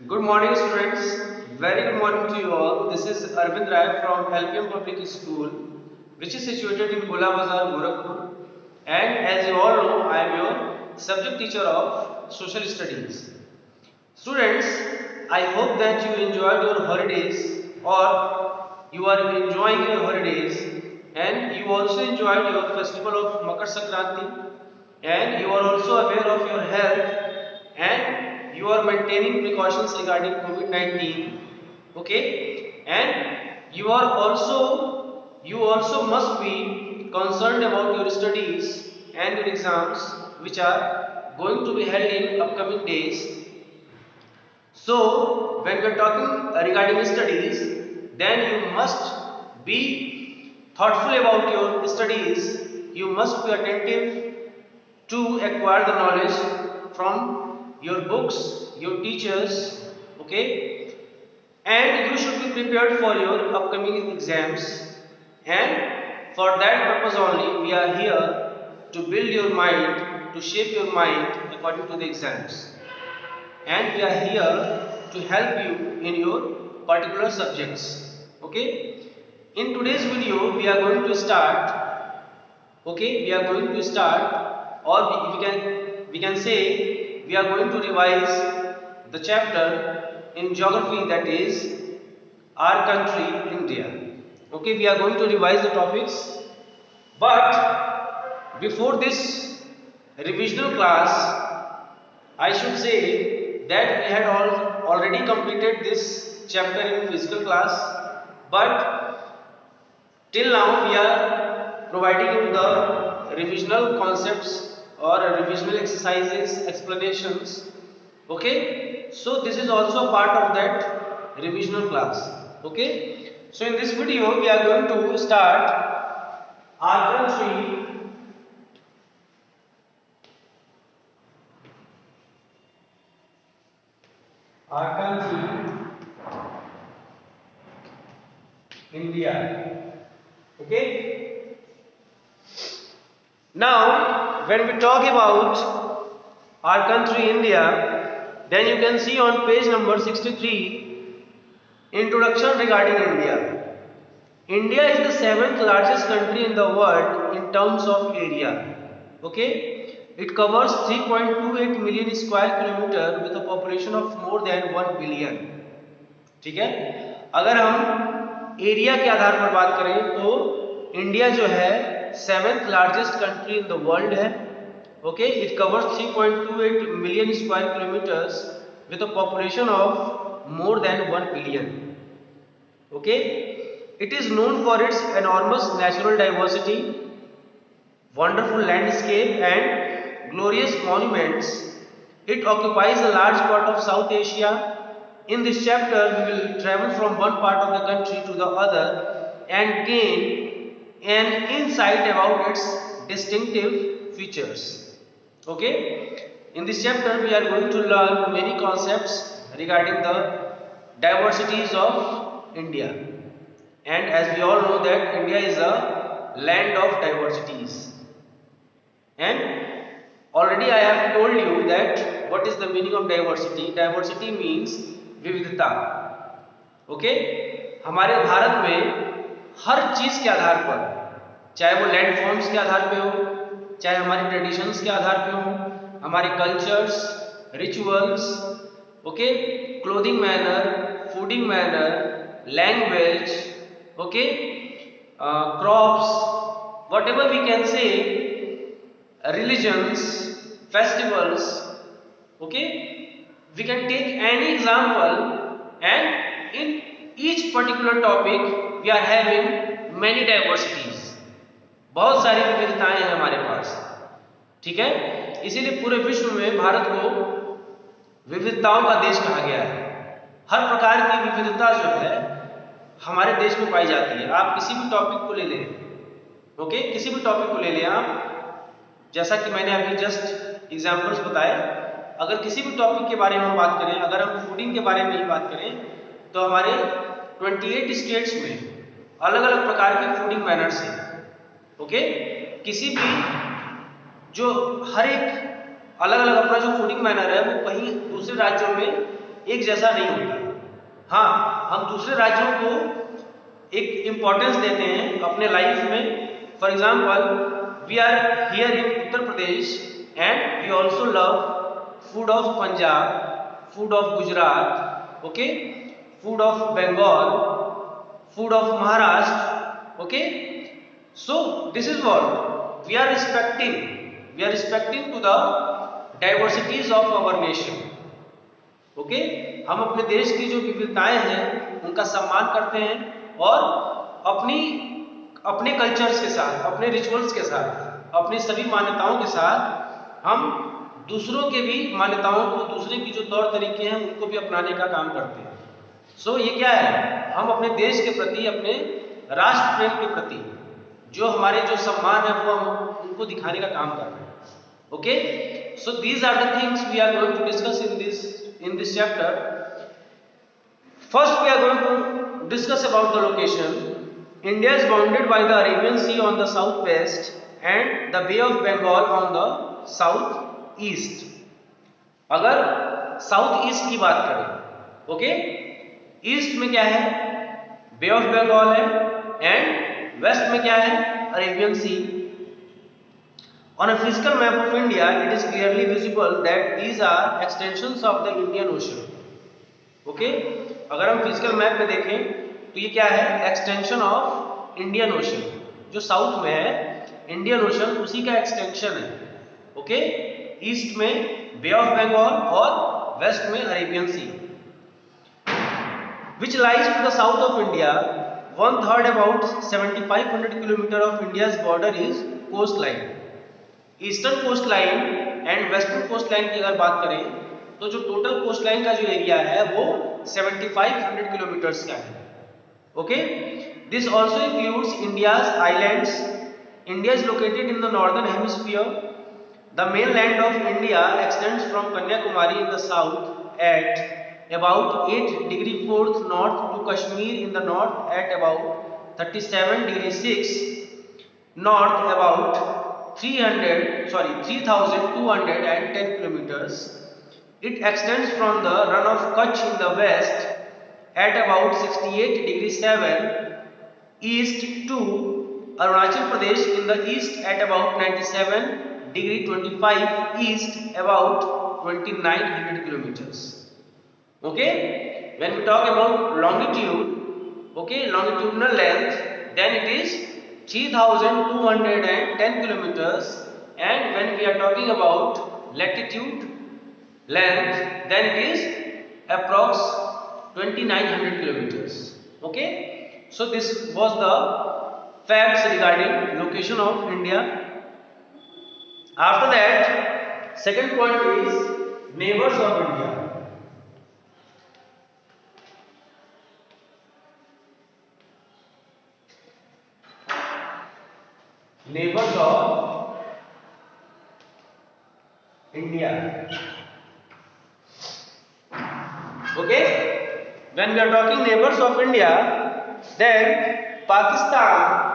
Good morning, students. Very good morning to you all. This is Arvind Rai from LPM Public School, which is situated in Gula Bazar, Gorakhpur. And as you all know, I am your subject teacher of Social Studies. Students, I hope that you enjoyed your holidays or you are enjoying your holidays and you also enjoyed your festival of Makar Sankranti and you are also aware of your health and you are maintaining precautions regarding COVID-19. Okay, and you also must be concerned about your studies and your exams which are going to be held in upcoming days. So, when we are talking regarding studies, then you must be thoughtful about your studies. You must be attentive to acquire the knowledge from your books, your teachers, okay? And you should be prepared for your upcoming exams. And for that purpose only, we are here to build your mind, to shape your mind according to the exams, and we are here to help you in your particular subjects. Okay, in today's video we are going to start, or we can say we are going to revise the chapter in geography, that is our country India. Okay, we are going to revise the topics, but before this revisional class, I should say that we had already completed this chapter in physical class, but till now we are providing you the revisional concepts or revisional exercises, explanations. Okay, so this is also a part of that revisional class. Okay, so in this video we are going to start our country, our country India. Okay. Now, when we talk about our country India, then you can see on page number 63, introduction regarding India. India is the seventh largest country in the world in terms of area. Okay, it covers 3.28 million square kilometer with a population of more than 1 billion. ठीक है, अगर हम area के आधार पर बात करें तो India जो है seventh largest country in the world है. Okay, it covers 3.28 million square kilometres with a population of more than 1 billion. Okay, it is known for its enormous natural diversity, wonderful landscape and glorious monuments. It occupies a large part of South Asia. In this chapter, we will travel from one part of the country to the other and gain an insight about its distinctive features. Okay? In this chapter, we are going to learn many concepts regarding the diversities of India. And as we all know that India is a land of diversities. And already I have told you that what is the meaning of diversity. Diversity means विविधता. Okay, हमारे भारत में हर चीज के आधार पर, चाहे वो land forms के आधार पे हो, चाहे हमारी ट्रेडिशंस के आधार पे हो, हमारे cultures, rituals, okay, clothing manner, fooding manner, language, okay, crops, whatever we can say, religions, festivals. Okay, we can take any example, and in each particular topic we are having many diversities. बहुत सारी विविधताएं हैं हमारे पास. ठीक है, इसीलिए पूरे विश्व में भारत को विविधताओं का देश कहा गया है. हर प्रकार की विविधता जो है हमारे देश में पाई जाती है. आप किसी भी टॉपिक को ले लें, ओके, किसी भी टॉपिक को ले लें आप, जैसा कि मैंने अभी जस्ट एग्जांपल्स बताए. अगर किसी भी टॉपिक के बारे में हम बात करें, अगर हम फूडिंग के बारे में ही बात करें, तो हमारे 28 स्टेट्स में अलग अलग प्रकार के फूडिंग मैनर्स हैं. ओके, किसी भी जो हर एक अलग अलग अपना जो फूडिंग मैनर है वो कहीं दूसरे राज्यों में एक जैसा नहीं होता। हाँ, हम दूसरे राज्यों को एक इम्पोर्टेंस देते हैं अपने लाइफ में। For example, we are here in Uttar Pradesh and we also love food of Punjab, food of Gujarat, okay, food of Bengal, food of Maharashtra, okay. So this is what we are respecting to the diversities of our nation, okay. हम अपने देश की जो विविधताएं हैं उनका सम्मान करते हैं और अपने कल्चर्स के साथ, अपने रिचुअल्स के साथ, अपनी सभी मान्यताओं के साथ हम दूसरों के भी मान्यताओं को, दूसरे की जो तौर तरीके हैं उनको भी अपनाने का काम करते हैं। सो ये क्या है, हम अपने देश के प्रति, अपने राष्ट्र प्रेम के प्रति जो हमारे जो सम्मान है वो हम उनको दिखाने का काम कर रहे हैं, okay. So these are the things we are going to discuss in this chapter. First we are going to discuss about the location. India is bounded by the Arabian Sea on the southwest and the Bay of Bengal on the southeast. अगर south east की बात करें, okay, east में क्या है, बे of Bengal है and waste में क्या है, Arabian sea. On a physical map of India, it is clearly visible that these are extensions of the Indian Ocean. Okay? अगर हम फिजिकल मैप में देखें तो ये क्या है, एक्सटेंशन ऑफ इंडियन ओशन. जो साउथ में है इंडियन ओशन उसी का एक्सटेंशन है, ओके. ईस्ट में बे ऑफ बंगाल और वेस्ट में Arabian sea. Which lies to the south of India, 1/3 about 7,500 km of India's border is coastline. Eastern coast line and western coast line की अगर बात करें तो जो टोटल कोस्ट लाइन का जो एरिया है वो 7,500 किलोमीटर्स का है, okay. This also includes India's islands. India is located in the northern hemisphere. The main land of India extends from Kanyakumari in the south at about 8 degree 4th north to Kashmir in the north at about 37 degree 6 north about 3,210 kilometers. It extends from the run of Kutch in the west at about 68 degree 7 east to Arunachal Pradesh in the east at about 97 degree 25 east about 2,900 kilometers. Okay, when we talk about longitude, okay, longitudinal length, then it is 3,210 kilometers, and when we are talking about latitude length, then it is approx 2,900 kilometers. Okay, so this was the facts regarding location of India. After that, second point is neighbors of India. Neighbors of India. Okay, when we are talking neighbors of India, then Pakistan,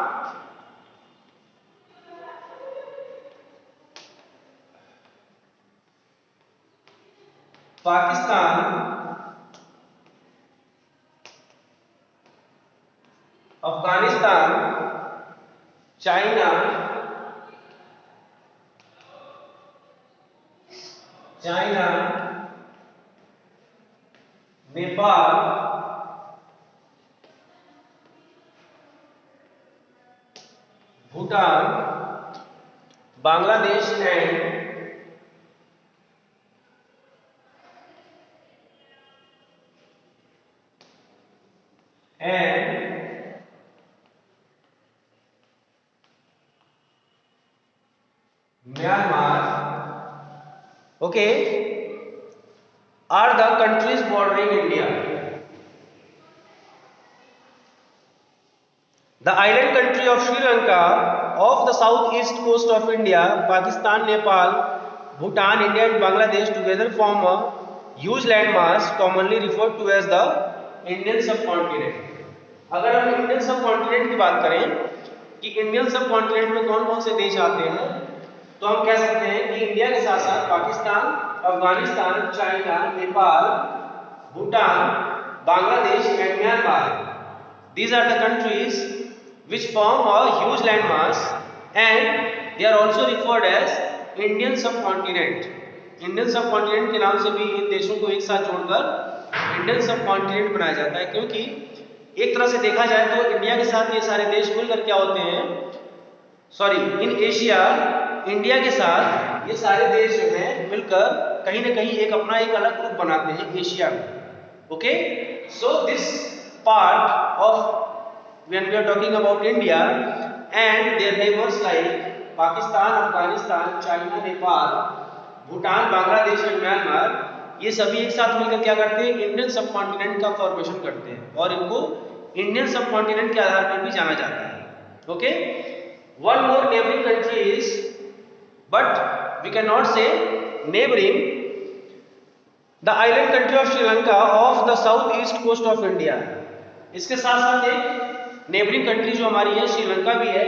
Afghanistan, China, Nepal, Bhutan, Bangladesh and Myanmar, okay, are the countries bordering India. The island country of Sri Lanka off the southeast coast of India, Pakistan, Nepal, Bhutan, India and Bangladesh together form a huge landmass commonly referred to as the Indian subcontinent. अगर हम Indian subcontinent की बात करें कि Indian subcontinent में कौन कौन से देश आते हैं, तो हम कह सकते हैं कि इंडिया के साथ साथ Pakistan, Afghanistan, China, Nepal, Bhutan, Bangladesh and Myanmar. These are the countries which form a huge landmass and they are also referred as Indian subcontinent. Indian subcontinent के नाम से भी इन देशों को एक साथ जोड़कर इंडियन सबकॉन्टिनेंट बनाया जाता है, क्योंकि एक तरह से देखा जाए तो इंडिया के साथ ये सारे देश मिलकर क्या होते हैं, इन एशिया इंडिया के साथ ये सारे देश जो हैं मिलकर कहीं ना कहीं एक अपना एक अलग ग्रुप बनाते हैं एशिया में. Okay, so this part of when we are talking about India and their neighbours like Pakistan, Afghanistan, China, Nepal, Bhutan, Bangladesh and Myanmar, ये सभी एक साथ मिलकर क्या करते हैं, इंडियन सबकॉन्टिनेंट का फॉर्मेशन करते हैं और इनको इंडियन सबकॉन्टिनेंट के आधार पर भी जाना जाता है. Okay, one more neighboring country is, but we cannot say neighboring, the island country of Sri Lanka of the southeast coast of India. इसके साथ साथ एक neighboring country जो हमारी है श्रीलंका भी है.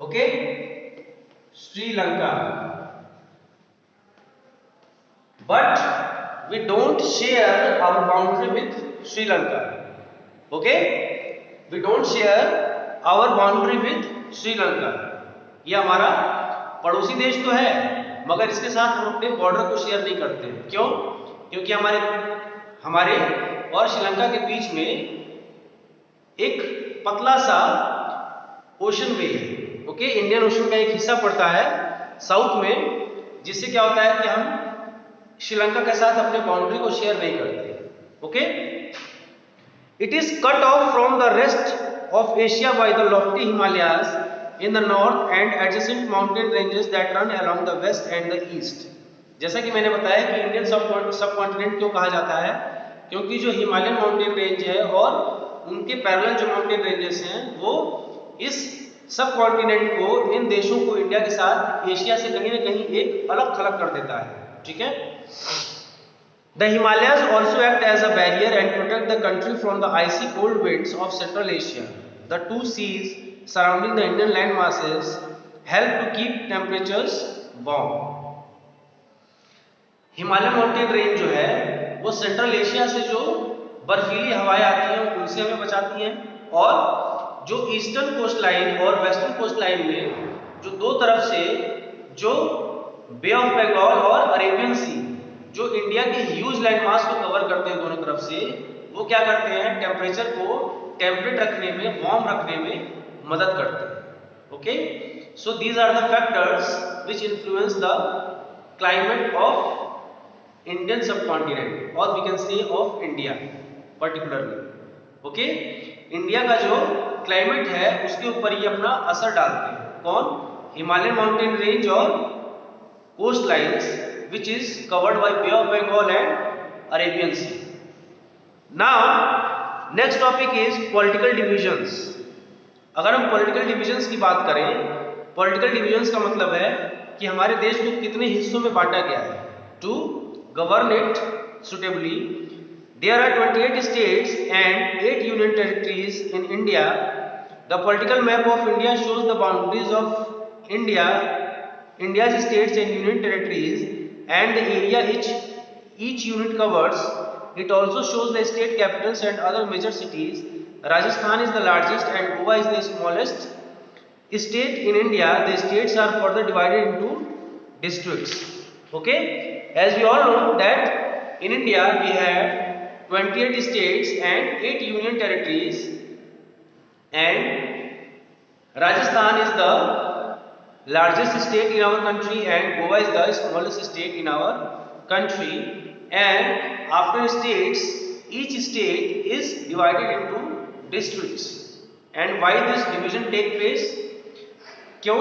Okay, Sri Lanka, but we don't share our boundary with Sri Lanka. Okay, we don't share our boundary with Sri Lanka. ये हमारा पड़ोसी देश तो है मगर इसके साथ हम अपने बॉर्डर को शेयर नहीं करते. क्यों? क्योंकि हमारे और श्रीलंका के बीच में एक पतला सा ओशन वे है. ओके, इंडियन ओशन का एक हिस्सा पड़ता है साउथ में, जिससे क्या होता है कि हम श्रीलंका के साथ अपने बाउंड्री को शेयर नहीं करते. Okay, it is cut off from the rest of Asia by the lofty Himalayas in the north and adjacent mountain ranges that run along the west and the east. जैसा कि मैंने बताया कि Indian subcontinent क्यों कहा जाता है, क्योंकि जो हिमालयन माउंटेन रेंज है और उनके पैरेलल जो माउंटेन रेंजेस हैं वो इस सबकॉन्टिनेंट को, इन देशों को इंडिया के साथ एशिया से कहीं ना कहीं एक अलग थलग कर देता है. ठीक है. The Himalayas also act as a barrier and protect the country from the icy cold winds of Central Asia. The two seas surrounding the Indian land masses help to keep temperatures warm. Himalaya mountain range जो है वो central Asia से जो बर्फीली हवाएं आती हैं उनसे हमें बचाती हैं, और जो ईस्टर्न कोस्ट लाइन और वेस्टर्न कोस्ट लाइन में जो दो तरफ से जो बे ऑफ बंगाल और अरेबियन सी जो इंडिया के ह्यूज लैंड मास को कवर करते हैं दोनों तरफ से, वो क्या करते हैं, टेम्परेचर को टेम्परेट रखने में, वार्म रखने में मदद करते हैं. Okay, so these are the factors which influence the climate of Indian subcontinent और we can say of India particularly. Okay, India का जो क्लाइमेट है उसके ऊपर ये अपना असर डालते हैं. कौन? हिमालयन माउंटेन रेंज और coast lines which is covered by Bay of Bengal and Arabian Sea. Now next topic is political divisions. अगर हम political divisions की बात करें, political divisions का मतलब है कि हमारे देश को कितने हिस्सों में बांटा गया है. To govern it suitably, there are 28 states and 8 union territories in India. The political map of India shows the boundaries of India's states and union territories and the area each unit covers. It also shows the state capitals and other major cities. Rajasthan is the largest and Goa is the smallest state in India. The states are further divided into districts. Okay, as we all know that in India we have 28 states and 8 union territories, and Rajasthan is the largest state in our country and Goa is the smallest state in our country. And after states, each state is divided into districts. And why this division take place? क्यों?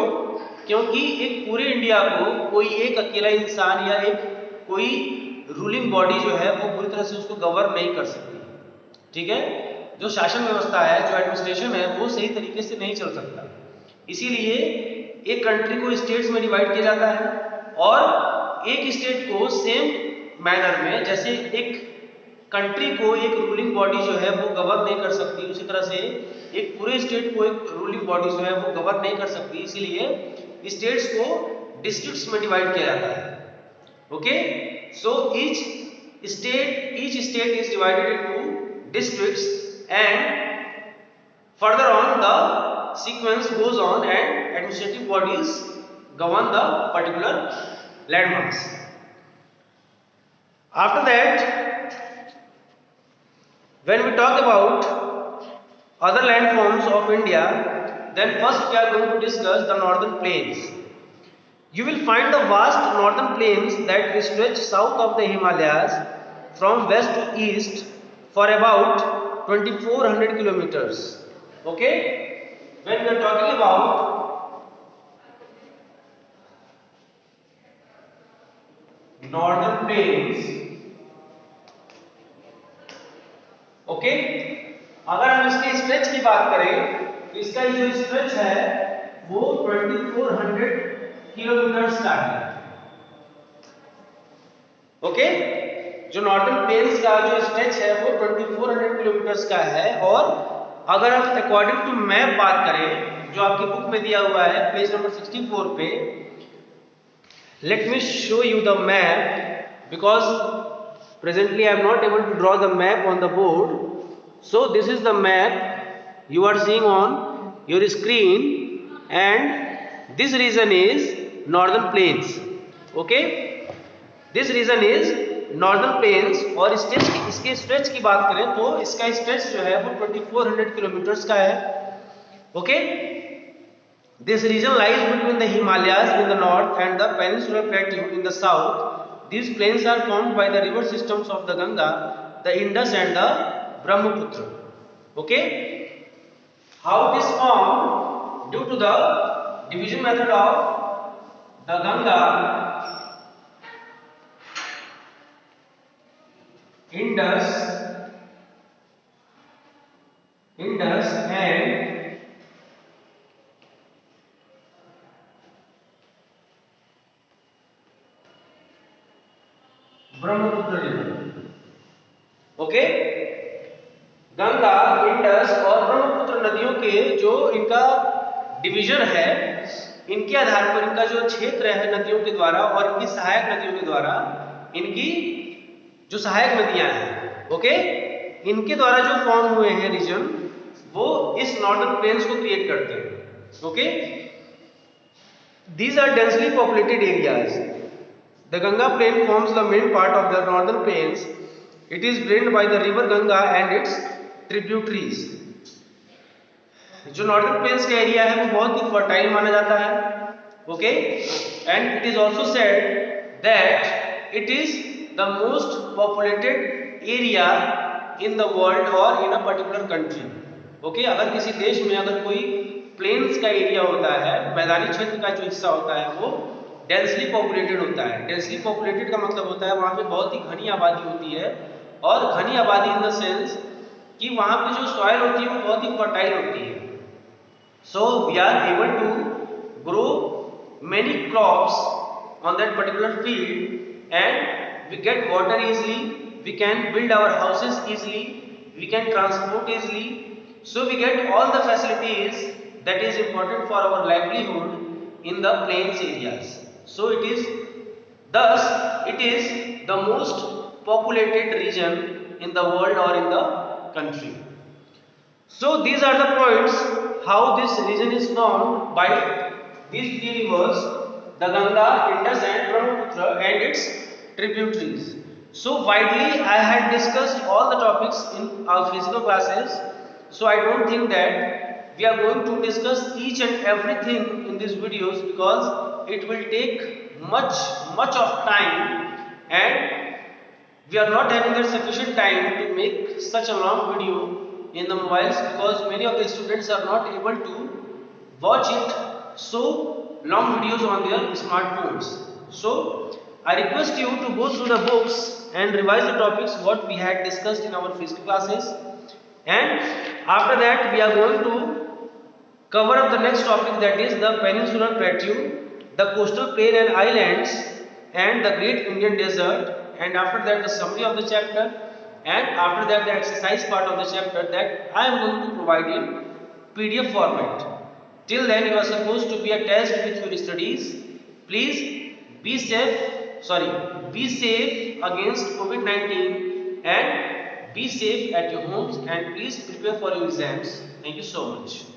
क्योंकि एक पूरे India को कोई एक अकेला इंसान या एक कोई रूलिंग बॉडी जो है वो पूरी तरह से उसको गवर्न नहीं कर सकती. ठीक है, जो शासन व्यवस्था है, जो एडमिनिस्ट्रेशन है, वो सही तरीके से नहीं चल सकता. इसीलिए एक कंट्री को स्टेट्स में डिवाइड किया जाता है और एक स्टेट को सेम मैनर में, जैसे एक कंट्री को एक रूलिंग बॉडी जो है वो गवर्न नहीं कर सकती, उसी तरह से एक पूरे स्टेट को एक रूलिंग बॉडी जो है वो गवर्न नहीं कर सकती. इसीलिए स्टेट्स को डिस्ट्रिक्ट्स में डिवाइड किया जाता है. Okay, so each each state is divided into districts, and further on the sequence goes on and administrative bodies govern the particular landmarks. After that, when we talk about other landforms of India, then first we are going to discuss the northern plains. You will find the vast northern plains that stretch south of the Himalayas from west to east for about 2400 kilometers. Okay? When we are talking about northern plains, okay, अगर हम इसके stretch की बात करें तो इसका जो stretch है वो 2400 किलोमीटर्स का है. ओके, जो नॉर्दर्न प्लेन्स का जो स्ट्रेच है वो 2400 किलोमीटर्स का है. और अगर हम अकॉर्डिंग टू मैप बात करें जो आपकी बुक में दिया हुआ है पेज नंबर 64 पे, let me show you the map because presently I am not able to draw the map on the board. So this is the map you are seeing on your screen, and this region is northern plains. Okay, this region is northern plains. और इसके stretch की बात करें तो इसका stretch जो है वो 2400 किलोमीटर्स का है. Okay, this region lies between the Himalayas in the north and the peninsular plateau in the south. These plains are formed by the river systems of the Ganga, the Indus and the Brahmaputra. Okay? How it is formed? Due to the division method of the Ganga, Indus and Brahmaputra river. Okay, Ganga, Indus और ब्रह्मपुत्र नदियों के जो इनका division है, इनके आधार पर इनका जो क्षेत्र है नदियों के द्वारा और इनकी सहायक नदियों के द्वारा, इनकी जो सहायक नदियां हैं, ओके, इनके द्वारा जो फॉर्म हुए हैं रीजन, वो इस नॉर्दर्न प्लेन्स को क्रिएट करते हैं. Okay, these are densely populated areas. The Ganga plain forms the main part of the northern plains. It is drained by the river Ganga and its tributaries. जो northern plains का area है वो बहुत ही fertile माना जाता है. Okay, and it is also said that it is the most populated area in the world और इन a particular country. Okay, अगर किसी देश में अगर कोई प्लेन्स का एरिया होता है, मैदानी क्षेत्र का जो हिस्सा होता है वो डेंसली पॉपुलेटेड होता है. डेंसली पॉपुलेटेड का मतलब होता है वहाँ पे बहुत ही घनी आबादी होती है, और घनी आबादी इन द सेंस कि वहाँ पे जो सॉइल होती है वो बहुत ही फर्टाइल होती है. So we are able to grow many crops on that particular field and we get water easily, we can build our houses easily, we can transport easily. So we get all the facilities that is important for our livelihood in the plains areas. So it is the most populated region in the world or in the country. So these are the points how this region is formed by these three rivers, the Ganga, Indus and Brahmaputra and its tributaries. So widely I had discussed all the topics in our physical classes, so I don't think that we are going to discuss each and everything in these videos because it will take much of time, and we are not having that sufficient time to make such a long video in the mobiles because many of the students are not able to watch it so long videos on their smartphones. So I request you to go through the books and revise the topics what we had discussed in our physics classes, and after that we are going to cover up the next topic, that is the peninsular plateau, the coastal plain and islands and the great Indian desert, and after that the summary of the chapter, and after that the exercise part of the chapter that I am going to provide in PDF format. Till then you are supposed to be attached with your studies. Please be safe, sorry, be safe against COVID-19 and be safe at your homes, and please prepare for your exams. Thank you so much.